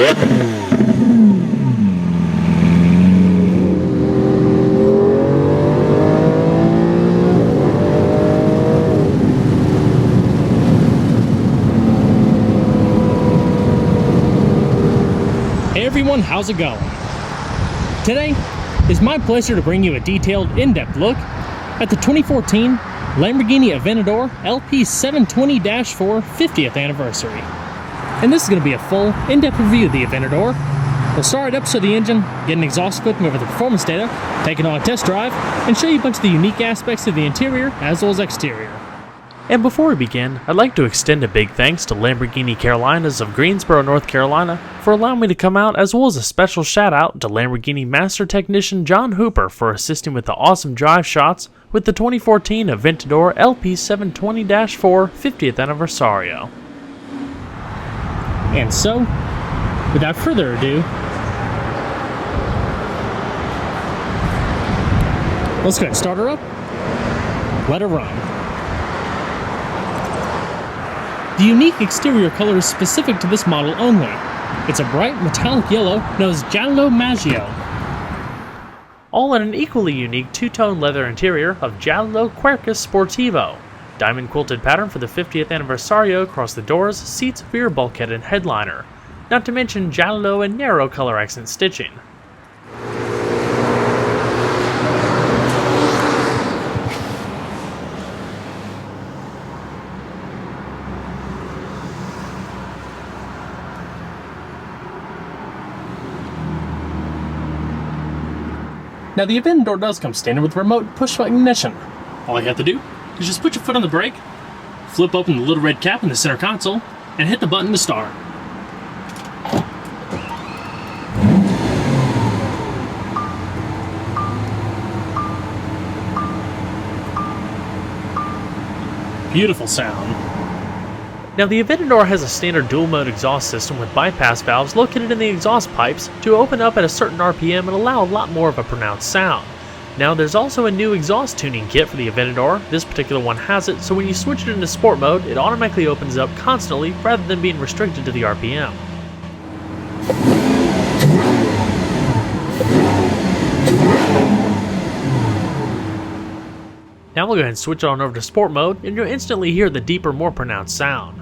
Hey everyone, how's it going? Today, it's my pleasure to bring you a detailed, in-depth look at the 2014 Lamborghini Aventador LP720-4 50th anniversary. And this is going to be a full, in-depth review of the Aventador. We'll start at episode of the engine, get an exhaust clip, over the performance data, take it on a test drive, and show you a bunch of the unique aspects of the interior as well as exterior. And before we begin, I'd like to extend a big thanks to Lamborghini Carolinas of Greensboro, North Carolina for allowing me to come out, as well as a special shout out to Lamborghini Master Technician John Hooper for assisting with the awesome drive shots with the 2014 Aventador LP720-4 50th Anniversario. And so, without further ado, let's go ahead and start her up, let her run. The unique exterior color is specific to this model only. It's a bright metallic yellow known as Giallo Maggio. All in an equally unique two-tone leather interior of Giallo Quercus Sportivo. Diamond quilted pattern for the 50th Anniversario across the doors, seats, rear bulkhead, and headliner. Not to mention Giallo and narrow color accent stitching. Now the Aventador does come standard with remote push-button ignition. All you have to do is just put your foot on the brake, flip open the little red cap in the center console, and hit the button to start. Beautiful sound. Now the Aventador has a standard dual-mode exhaust system with bypass valves located in the exhaust pipes to open up at a certain RPM and allow a lot more of a pronounced sound. Now there's also a new exhaust tuning kit for the Aventador. This particular one has it, so when you switch it into sport mode, it automatically opens up constantly rather than being restricted to the RPM. Now we'll go ahead and switch it on over to sport mode, and you'll instantly hear the deeper, more pronounced sound.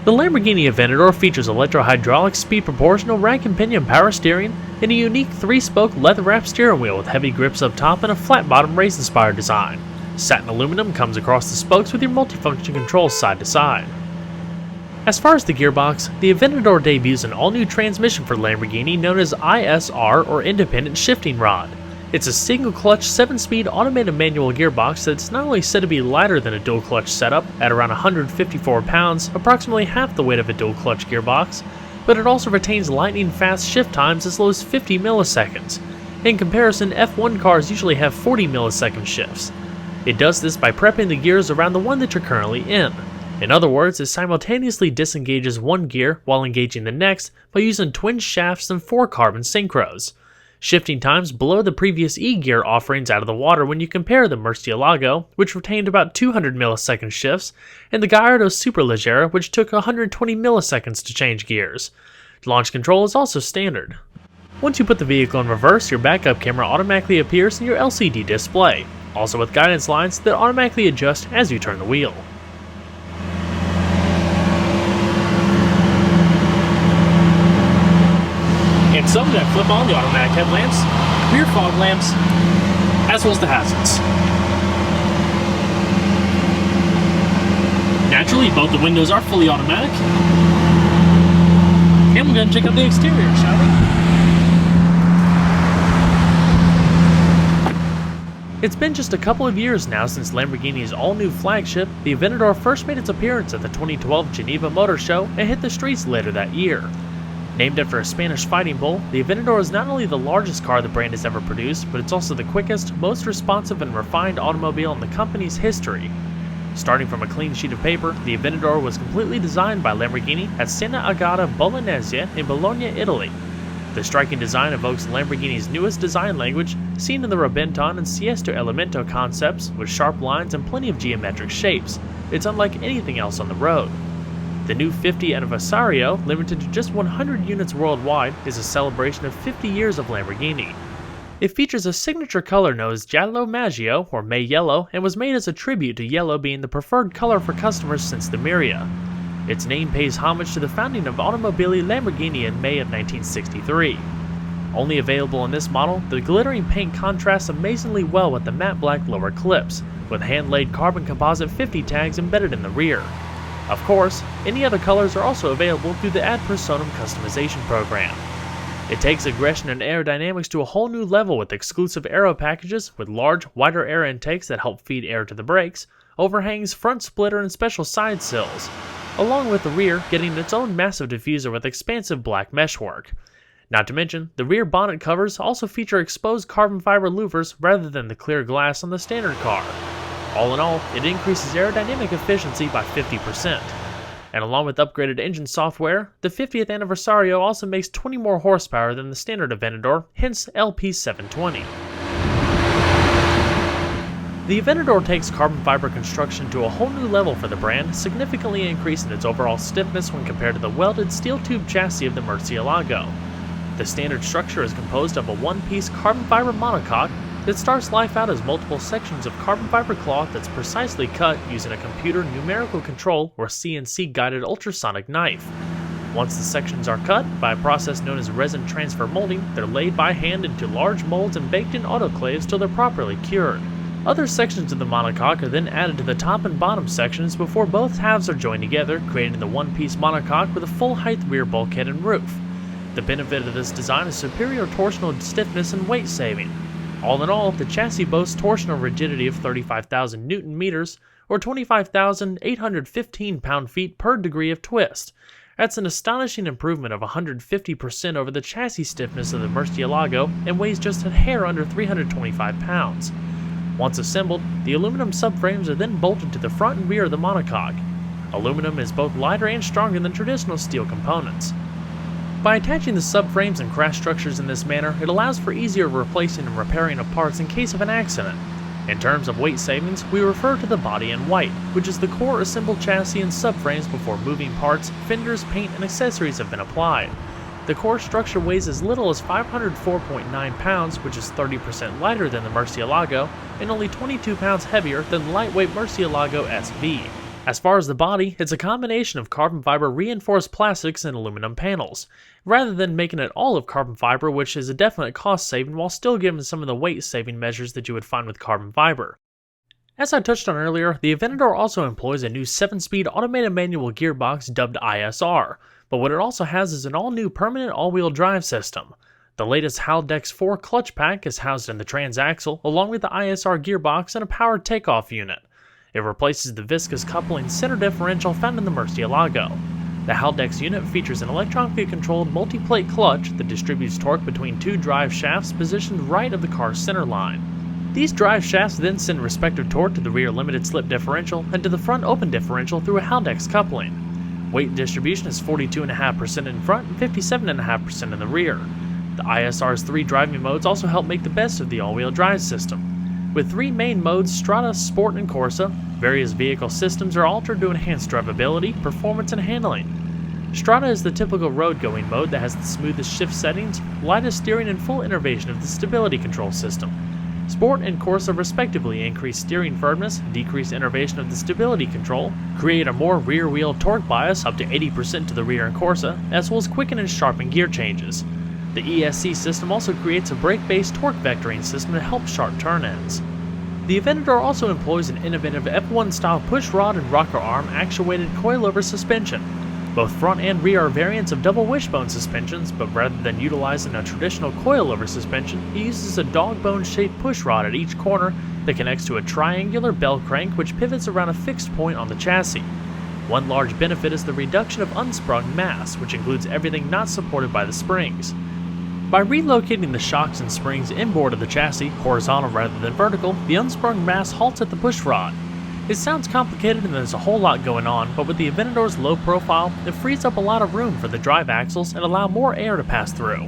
The Lamborghini Aventador features electro-hydraulic speed proportional rack and pinion power steering and a unique 3-spoke leather-wrapped steering wheel with heavy grips up top and a flat-bottom race-inspired design. Satin aluminum comes across the spokes with your multifunction controls side to side. As far as the gearbox, the Aventador debuts an all-new transmission for Lamborghini known as ISR, or Independent Shifting Rod. It's a single-clutch 7-speed automated manual gearbox that's not only said to be lighter than a dual-clutch setup at around 154 pounds, approximately half the weight of a dual-clutch gearbox, but it also retains lightning-fast shift times as low as 50 milliseconds. In comparison, F1 cars usually have 40 millisecond shifts. It does this by prepping the gears around the one that you're currently in. In other words, it simultaneously disengages one gear while engaging the next by using twin shafts and 4 carbon synchros. Shifting times below the previous E-gear offerings out of the water when you compare the Murcielago, which retained about 200 millisecond shifts, and the Gallardo Superleggera, which took 120 milliseconds to change gears. Launch control is also standard. Once you put the vehicle in reverse, your backup camera automatically appears in your LCD display, also with guidance lines that automatically adjust as you turn the wheel. includes some that flip on the automatic headlamps, rear fog lamps, as well as the hazards. Naturally, both the windows are fully automatic. And we'll go ahead and check out the exterior, shall we? It's been just a couple of years now since Lamborghini's all-new flagship, the Aventador, first made its appearance at the 2012 Geneva Motor Show and hit the streets later that year. Named after a Spanish fighting bull, the Aventador is not only the largest car the brand has ever produced, but it's also the quickest, most responsive and refined automobile in the company's history. Starting from a clean sheet of paper, the Aventador was completely designed by Lamborghini at Santa Agata Bolognese in Bologna, Italy. The striking design evokes Lamborghini's newest design language, seen in the Robenton and Sesto Elemento concepts, with sharp lines and plenty of geometric shapes. It's unlike anything else on the road. The new 50 Anniversario, limited to just 100 units worldwide, is a celebration of 50 years of Lamborghini. It features a signature color known as Giallo Maggio, or May Yellow, and was made as a tribute to yellow being the preferred color for customers since the Miria. Its name pays homage to the founding of Automobili Lamborghini in May of 1963. Only available in this model, the glittering paint contrasts amazingly well with the matte black lower clips, with hand-laid carbon composite 50 tags embedded in the rear. Of course, any other colors are also available through the Ad Personam customization program. It takes aggression and aerodynamics to a whole new level with exclusive aero packages with large, wider air intakes that help feed air to the brakes, overhangs, front splitter, and special side sills, along with the rear getting its own massive diffuser with expansive black meshwork. Not to mention, the rear bonnet covers also feature exposed carbon fiber louvers rather than the clear glass on the standard car. All in all, it increases aerodynamic efficiency by 50%. And along with upgraded engine software, the 50th Anniversario also makes 20 more horsepower than the standard Aventador, hence LP720. The Aventador takes carbon fiber construction to a whole new level for the brand, significantly increasing its overall stiffness when compared to the welded steel tube chassis of the Murcielago. The standard structure is composed of a one-piece carbon fiber monocoque that starts life out as multiple sections of carbon fiber cloth that's precisely cut using a computer numerical control or CNC-guided ultrasonic knife. Once the sections are cut, by a process known as resin transfer molding, they're laid by hand into large molds and baked in autoclaves till they're properly cured. Other sections of the monocoque are then added to the top and bottom sections before both halves are joined together, creating the one-piece monocoque with a full-height rear bulkhead and roof. The benefit of this design is superior torsional stiffness and weight saving. All in all, the chassis boasts torsional rigidity of 35,000 Newton meters, or 25,815 pound-feet per degree of twist. That's an astonishing improvement of 150% over the chassis stiffness of the Murcielago and weighs just a hair under 325 pounds. Once assembled, the aluminum subframes are then bolted to the front and rear of the monocoque. Aluminum is both lighter and stronger than traditional steel components. By attaching the subframes and crash structures in this manner, it allows for easier replacing and repairing of parts in case of an accident. In terms of weight savings, we refer to the body in white, which is the core assembled chassis and subframes before moving parts, fenders, paint, and accessories have been applied. The core structure weighs as little as 504.9 pounds, which is 30% lighter than the Murcielago, and only 22 pounds heavier than the lightweight Murcielago SV. As far as the body, it's a combination of carbon fiber reinforced plastics and aluminum panels, rather than making it all of carbon fiber, which is a definite cost saving while still giving some of the weight saving measures that you would find with carbon fiber. As I touched on earlier, the Aventador also employs a new 7-speed automated manual gearbox dubbed ISR, but what it also has is an all-new permanent all-wheel drive system. The latest Haldex 4 clutch pack is housed in the transaxle, along with the ISR gearbox and a powered takeoff unit. It replaces the viscous coupling center differential found in the Murcielago. The Haldex unit features an electronically controlled multi-plate clutch that distributes torque between two drive shafts positioned right of the car's center line. These drive shafts then send respective torque to the rear limited slip differential and to the front open differential through a Haldex coupling. Weight distribution is 42.5% in front and 57.5% in the rear. The ISR's 3 driving modes also help make the best of the all-wheel drive system. With 3 main modes, Strada, Sport, and Corsa, various vehicle systems are altered to enhance drivability, performance, and handling. Strada is the typical road-going mode that has the smoothest shift settings, lightest steering, and full innervation of the stability control system. Sport and Corsa respectively increase steering firmness, decrease innervation of the stability control, create a more rear-wheel torque bias up to 80% to the rear in Corsa, as well as quicken and sharpen gear changes. The ESC system also creates a brake-based torque vectoring system to help sharp turn-ins. The Aventador also employs an innovative F1-style pushrod and rocker arm actuated coilover suspension. Both front and rear are variants of double wishbone suspensions, but rather than utilizing a traditional coilover suspension, it uses a dog-bone-shaped pushrod at each corner that connects to a triangular bell crank which pivots around a fixed point on the chassis. One large benefit is the reduction of unsprung mass, which includes everything not supported by the springs. By relocating the shocks and springs inboard of the chassis, horizontal rather than vertical, the unsprung mass halts at the pushrod. It sounds complicated and there's a whole lot going on, but with the Aventador's low profile, it frees up a lot of room for the drive axles and allow more air to pass through.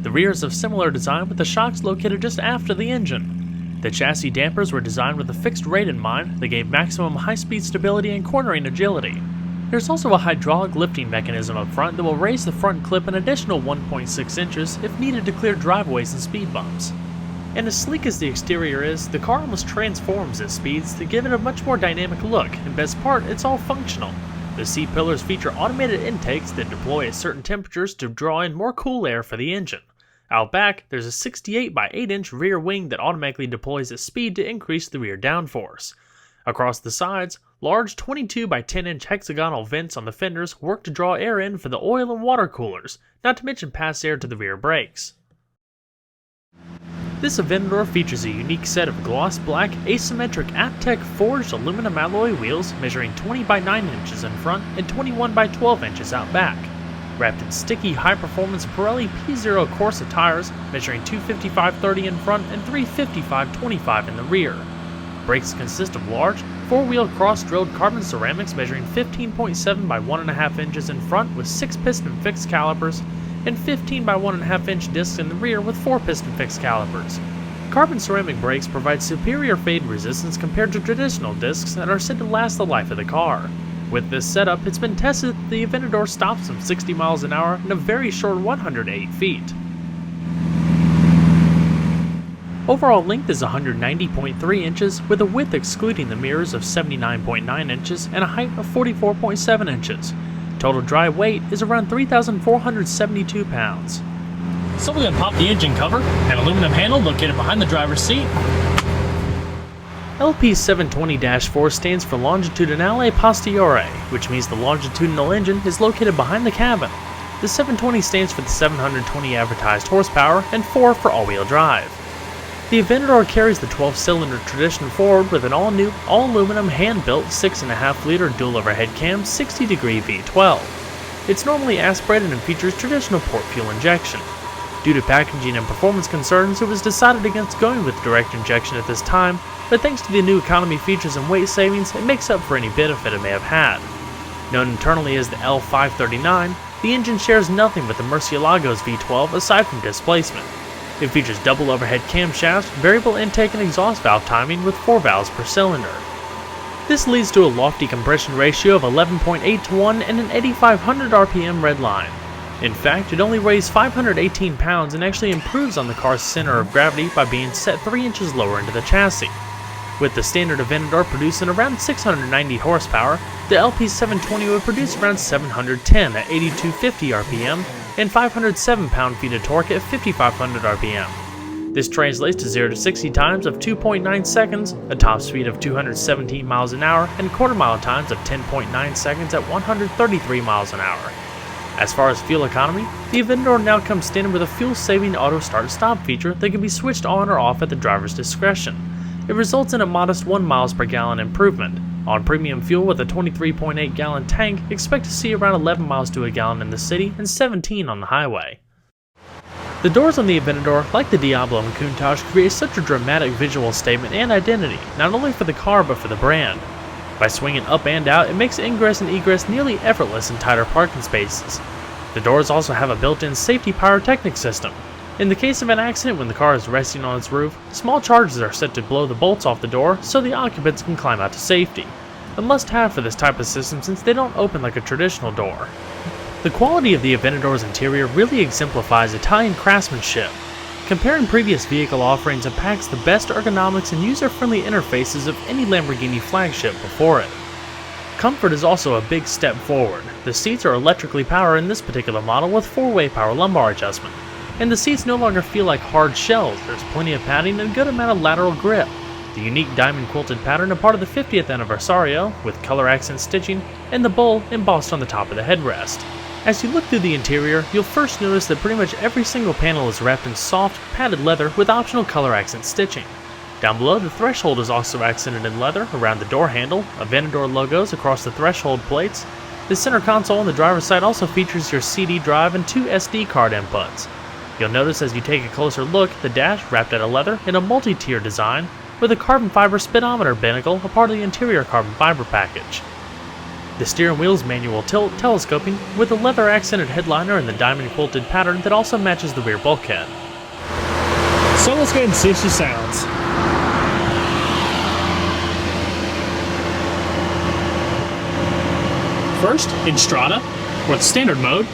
The rear is of similar design with the shocks located just after the engine. The chassis dampers were designed with a fixed rate in mind that gave maximum high-speed stability and cornering agility. There's also a hydraulic lifting mechanism up front that will raise the front clip an additional 1.6 inches if needed to clear driveways and speed bumps. And as sleek as the exterior is, the car almost transforms at speeds to give it a much more dynamic look, and best part, it's all functional. The seat pillars feature automated intakes that deploy at certain temperatures to draw in more cool air for the engine. Out back, there's a 68 by 8 inch rear wing that automatically deploys at speed to increase the rear downforce. Across the sides, large 22 by 10 inch hexagonal vents on the fenders work to draw air in for the oil and water coolers, not to mention pass air to the rear brakes. This Aventador features a unique set of gloss black asymmetric Aptec forged aluminum alloy wheels measuring 20 by 9 inches in front and 21 by 12 inches out back, wrapped in sticky high-performance Pirelli P0 Corsa tires measuring 255/30 in front and 355/25 in the rear. Brakes consist of large, four-wheel cross-drilled carbon ceramics measuring 15.7 by 1.5 inches in front with 6-piston fixed calipers, and 15 by 1.5 inch discs in the rear with 4-piston fixed calipers. Carbon ceramic brakes provide superior fade resistance compared to traditional discs and are said to last the life of the car. With this setup, it's been tested that the Aventador stops some 60 miles an hour in a very short 108 feet. Overall length is 190.3 inches with a width excluding the mirrors of 79.9 inches and a height of 44.7 inches. Total dry weight is around 3,472 pounds. So we're going to pop the engine cover, an aluminum handle located behind the driver's seat. LP720-4 stands for Longitudinale Posteriore, which means the longitudinal engine is located behind the cabin. The 720 stands for the 720 advertised horsepower and 4 for all-wheel drive. The Aventador carries the 12-cylinder Tradition forward with an all-new, all-aluminum, hand-built 6.5-liter dual-overhead cam 60-degree V12. It's normally aspirated and features traditional port fuel injection. Due to packaging and performance concerns, it was decided against going with direct injection at this time, but thanks to the new economy features and weight savings, it makes up for any benefit it may have had. Known internally as the L539, the engine shares nothing with the Murcielago's V12 aside from displacement. It features double overhead camshafts, variable intake and exhaust valve timing with 4 valves per cylinder. This leads to a lofty compression ratio of 11.8 to 1 and an 8,500 RPM red line. In fact, it only weighs 518 pounds and actually improves on the car's center of gravity by being set 3 inches lower into the chassis. With the standard Aventador producing around 690 horsepower, the LP720 would produce around 710 at 8,250 RPM and 507 pound-feet of torque at 5,500 RPM. This translates to 0 to 60 times of 2.9 seconds, a top speed of 217 miles an hour, and quarter-mile times of 10.9 seconds at 133 miles an hour. As far as fuel economy, the Aventador now comes standard with a fuel-saving auto start-stop feature that can be switched on or off at the driver's discretion. It results in a modest 1 miles per gallon improvement. On premium fuel with a 23.8 gallon tank, expect to see around 11 miles to a gallon in the city and 17 on the highway. The doors on the Aventador, like the Diablo and Countach, create such a dramatic visual statement and identity, not only for the car but for the brand. By swinging up and out, it makes ingress and egress nearly effortless in tighter parking spaces. The doors also have a built-in safety pyrotechnic system. In the case of an accident when the car is resting on its roof, small charges are set to blow the bolts off the door so the occupants can climb out to safety. A must-have for this type of system since they don't open like a traditional door. The quality of the Aventador's interior really exemplifies Italian craftsmanship. Comparing previous vehicle offerings, it packs the best ergonomics and user-friendly interfaces of any Lamborghini flagship before it. Comfort is also a big step forward. The seats are electrically powered in this particular model with 4-way power lumbar adjustment. and the seats no longer feel like hard shells. There's plenty of padding and a good amount of lateral grip. The unique diamond quilted pattern a part of the 50th Anniversario, with color accent stitching and the bowl embossed on the top of the headrest. As you look through the interior, you'll first notice that pretty much every single panel is wrapped in soft, padded leather with optional color accent stitching. Down below, the threshold is also accented in leather around the door handle, Aventador logos across the threshold plates. The center console on the driver's side also features your CD drive and 2 SD card inputs. You'll notice as you take a closer look, the dash wrapped out of leather in a multi-tier design, with a carbon fiber speedometer binnacle a part of the interior carbon fiber package. The steering wheel is manual tilt telescoping, with a leather accented headliner and the diamond quilted pattern that also matches the rear bulkhead. So let's go ahead and see if she sounds. First, in Strata, or the standard mode.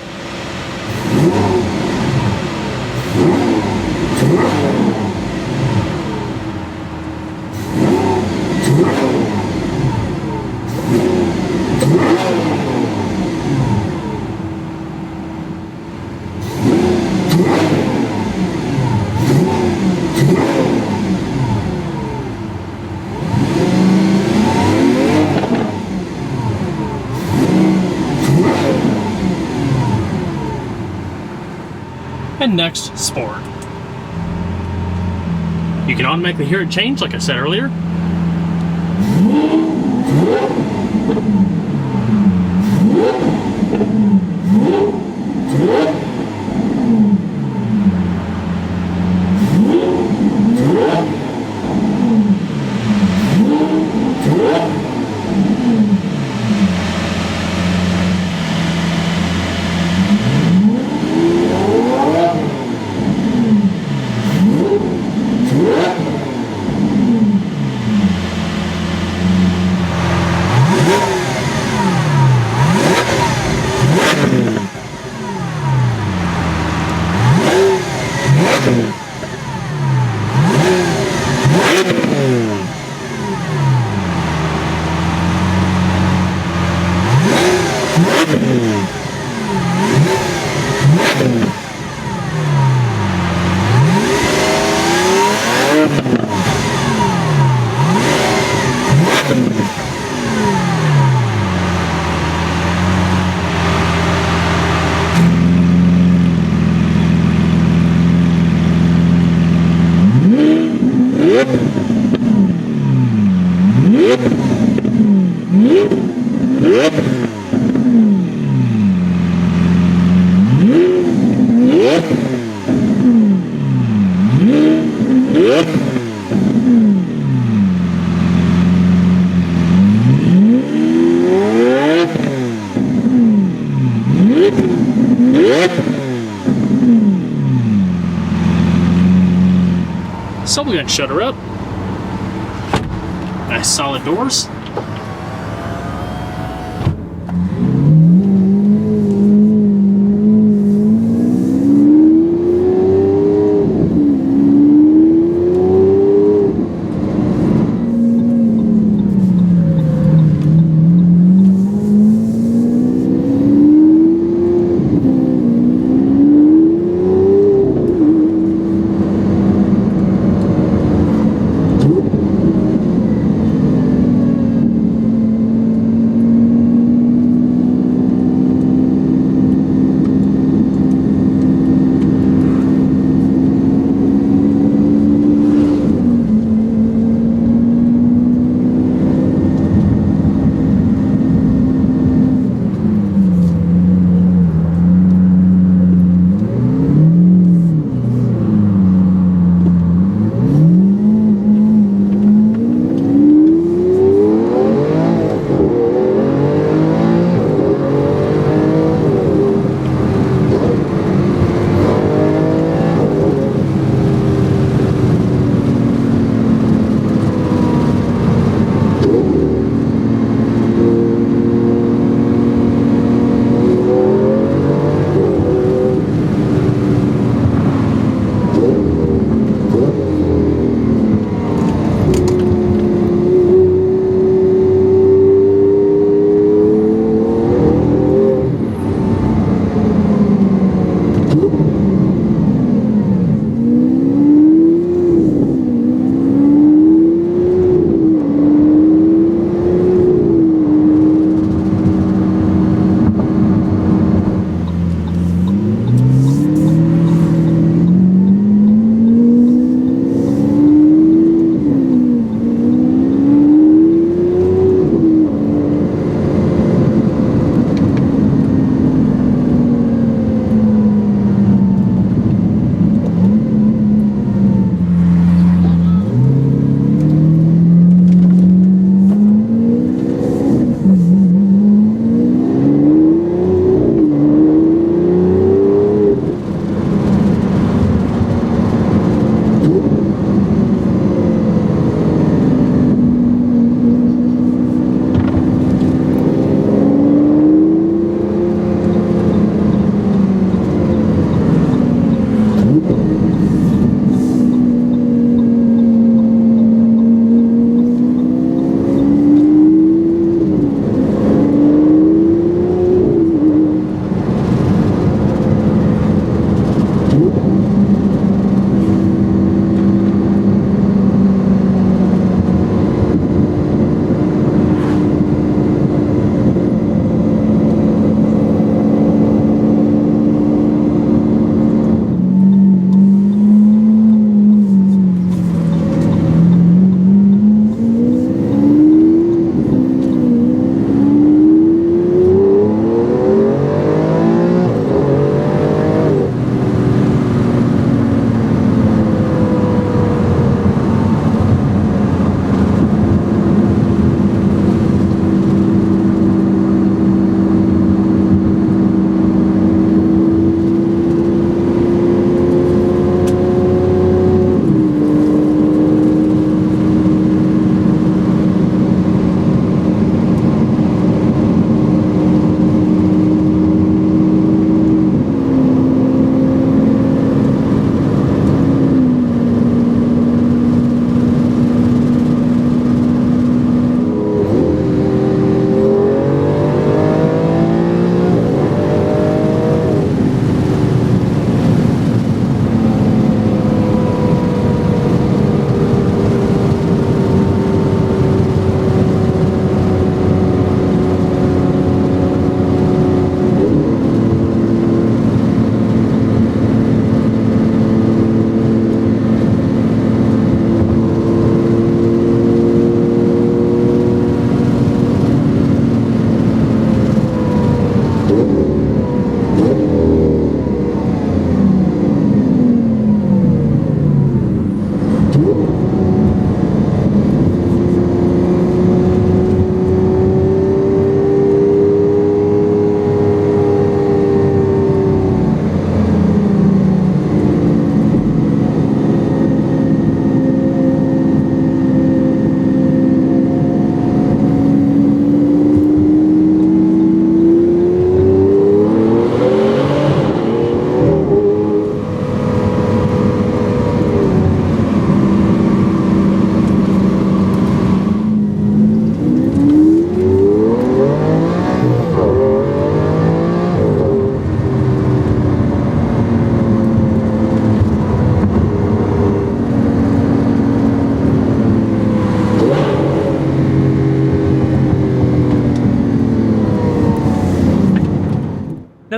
And next, Sport. You can automatically hear it change, like I said earlier. So we're going to shut her up. Nice solid doors.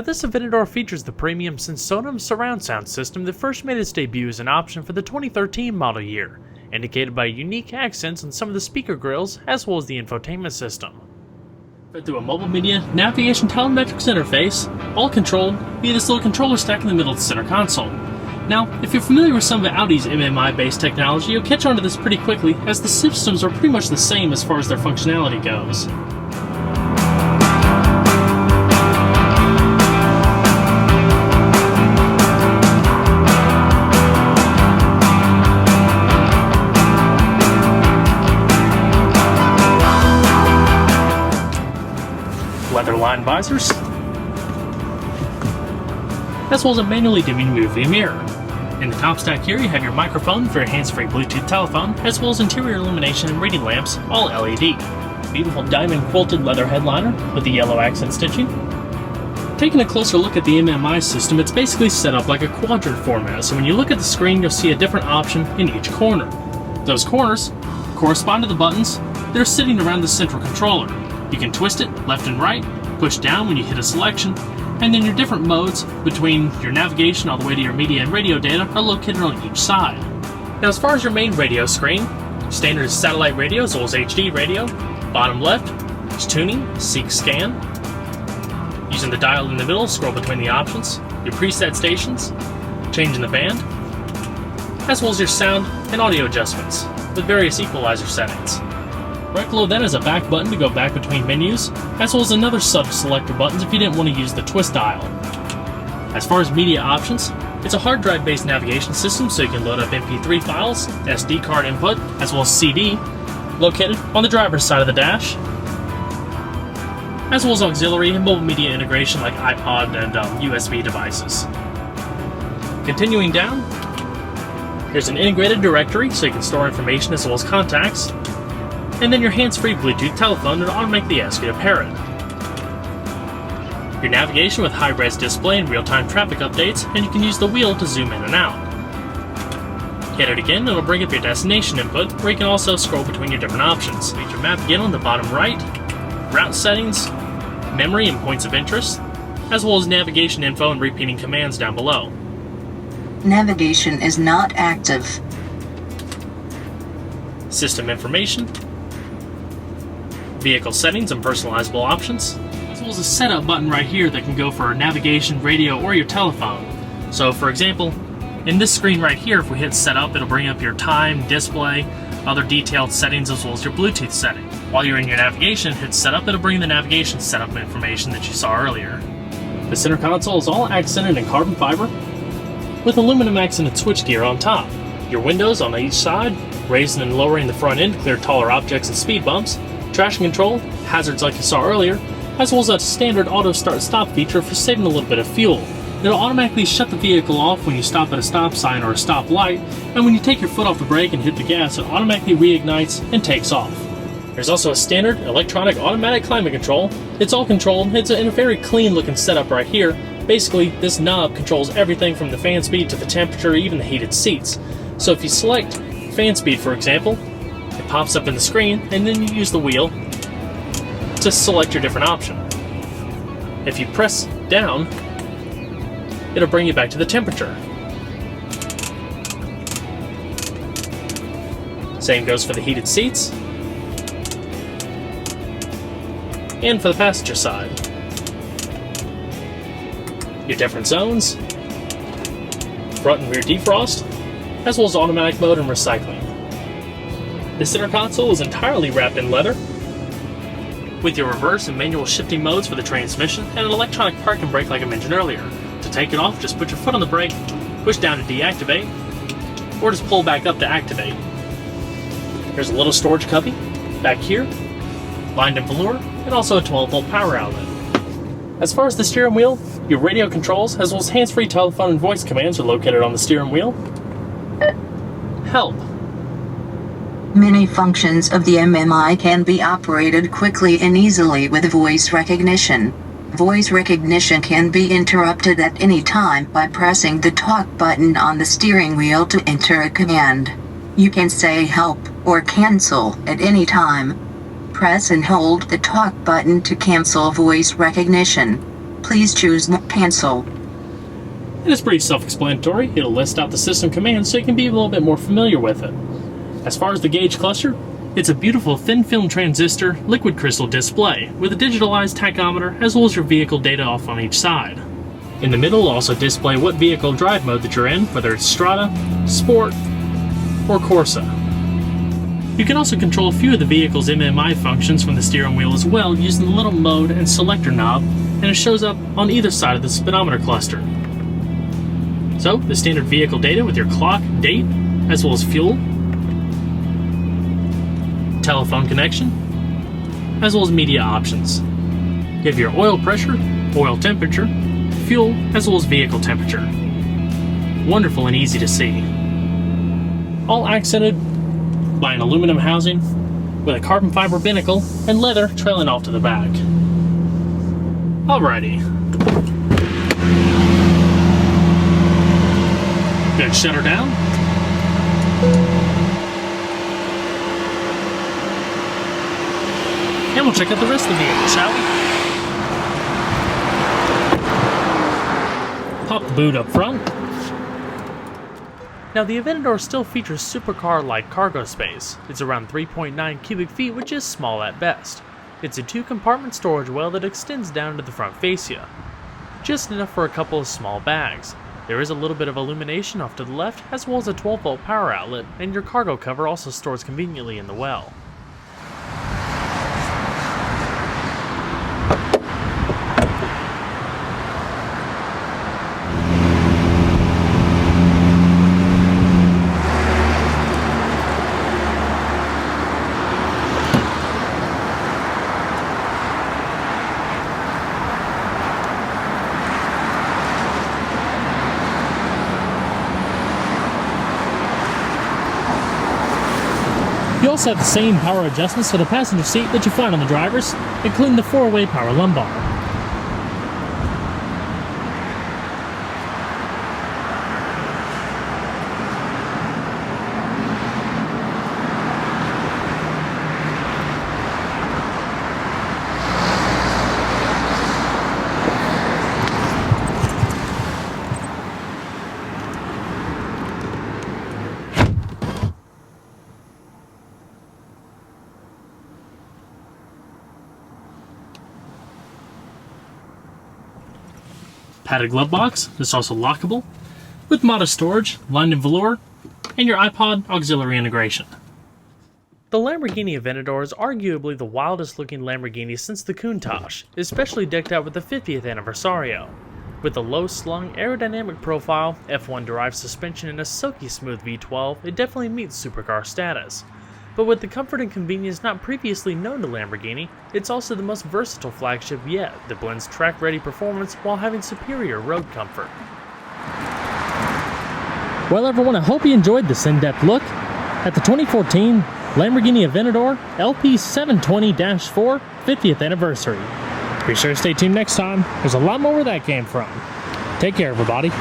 this Aventador features the premium Sensonum surround sound system that first made its debut as an option for the 2013 model year, indicated by unique accents on some of the speaker grills as well as the infotainment system. Fed through a mobile media navigation telemetrics interface, all controlled via this little controller stack in the middle of the center console. Now, if you're familiar with some of Audi's MMI-based technology, you'll catch on to this pretty quickly, as the systems are pretty much the same as far as their functionality goes. Leather-lined visors, as well as a manually dimming movie mirror. In the top stack here, you have your microphone for your hands-free Bluetooth telephone, as well as interior illumination and reading lamps, all LED. Beautiful diamond quilted leather headliner with the yellow accent stitching. Taking a closer look at the MMI system, it's basically set up like a quadrant format, so when you look at the screen, you'll see a different option in each corner. Those corners correspond to the buttons that are sitting around the central controller. You can twist it left and right, push down when you hit a selection, and then your different modes between your navigation all the way to your media and radio data are located on each side. Now, as far as your main radio screen, standard satellite radio as well as HD radio. Bottom left is tuning, seek, scan. Using the dial in the middle, scroll between the options, your preset stations, changing the band, as well as your sound and audio adjustments with various equalizer settings. Right below that is a back button to go back between menus, as well as another sub-selector buttons if you didn't want to use the twist dial. As far as media options, it's a hard drive based navigation system, so you can load up MP3 files, SD card input, as well as CD, located on the driver's side of the dash, as well as auxiliary and mobile media integration like iPod and USB devices. Continuing down, here's an integrated directory so you can store information as well as contacts, and then your hands-free Bluetooth telephone that automatically asks you to pair it. Your navigation with high-res display and real-time traffic updates, and you can use the wheel to zoom in and out. Hit it again, it'll bring up your destination input, where you can also scroll between your different options. Reach your map again on the bottom right, route settings, memory and points of interest, as well as navigation info and repeating commands down below. Navigation is not active. System information, vehicle settings and personalizable options, as well as a setup button right here that can go for navigation, radio, or your telephone. So for example, in this screen right here, if we hit setup, it'll bring up your time, display, other detailed settings, as well as your Bluetooth setting. While you're in your navigation, hit setup, it'll bring the navigation setup information that you saw earlier. The center console is all accented in carbon fiber, with aluminum accented switchgear on top. Your windows on each side, raising and lowering the front end to clear taller objects and speed bumps, traction control, hazards like you saw earlier, as well as a standard auto start-stop feature for saving a little bit of fuel. It'll automatically shut the vehicle off when you stop at a stop sign or a stop light, and when you take your foot off the brake and hit the gas, it automatically reignites and takes off. There's also a standard electronic automatic climate control. It's all controlled. It's in a very clean looking setup right here. Basically, this knob controls everything from the fan speed to the temperature, even the heated seats. So if you select fan speed, for example, it pops up in the screen, and then you use the wheel to select your different option. If you press down, it'll bring you back to the temperature. Same goes for the heated seats and for the passenger side. Your different zones, front and rear defrost, as well as automatic mode and recycling. The center console is entirely wrapped in leather, with your reverse and manual shifting modes for the transmission and an electronic park and brake like I mentioned earlier. To take it off, just put your foot on the brake, push down to deactivate, or just pull back up to activate. There's a little storage cubby back here, lined in velour, and also a 12-volt power outlet. As far as the steering wheel, your radio controls as well as hands-free telephone and voice commands are located on the steering wheel. Help. Many functions of the MMI can be operated quickly and easily with voice recognition. Voice recognition can be interrupted at any time by pressing the talk button on the steering wheel to enter a command. You can say help or cancel at any time. Press and hold the talk button to cancel voice recognition. Please choose cancel. And it's pretty self-explanatory. It'll list out the system commands so you can be a little bit more familiar with it. As far as the gauge cluster, it's a beautiful thin film transistor liquid crystal display with a digitalized tachometer as well as your vehicle data off on each side. In the middle will also display what vehicle drive mode that you're in, whether it's Strada, Sport, or Corsa. You can also control a few of the vehicle's MMI functions from the steering wheel as well using the little mode and selector knob, and it shows up on either side of the speedometer cluster. So, the standard vehicle data with your clock, date, as well as fuel, telephone connection, as well as media options. You have your oil pressure, oil temperature, fuel, as well as vehicle temperature. Wonderful and easy to see. All accented by an aluminum housing with a carbon fiber binnacle and leather trailing off to the back. Alrighty. Good, shut her down. And we'll check out the rest of the vehicle, shall we? Pop the boot up front. Now, the Aventador still features supercar-like cargo space. It's around 3.9 cubic feet, which is small at best. It's a 2-compartment storage well that extends down to the front fascia, just enough for a couple of small bags. There is a little bit of illumination off to the left, as well as a 12-volt power outlet, and your cargo cover also stores conveniently in the well. You also have the same power adjustments for the passenger seat that you find on the driver's, including the 4-way power lumbar. Padded glove box that's also lockable, with modest storage, lined in velour, and your iPod auxiliary integration. The Lamborghini Aventador is arguably the wildest looking Lamborghini since the Countach, especially decked out with the 50th Anniversario. With a low-slung aerodynamic profile, F1-derived suspension, and a silky smooth V12, it definitely meets supercar status. But with the comfort and convenience not previously known to Lamborghini, it's also the most versatile flagship yet that blends track-ready performance while having superior road comfort. Well everyone, I hope you enjoyed this in-depth look at the 2014 Lamborghini Aventador LP720-4 50th anniversary. Be sure to stay tuned next time. There's a lot more where that came from. Take care everybody.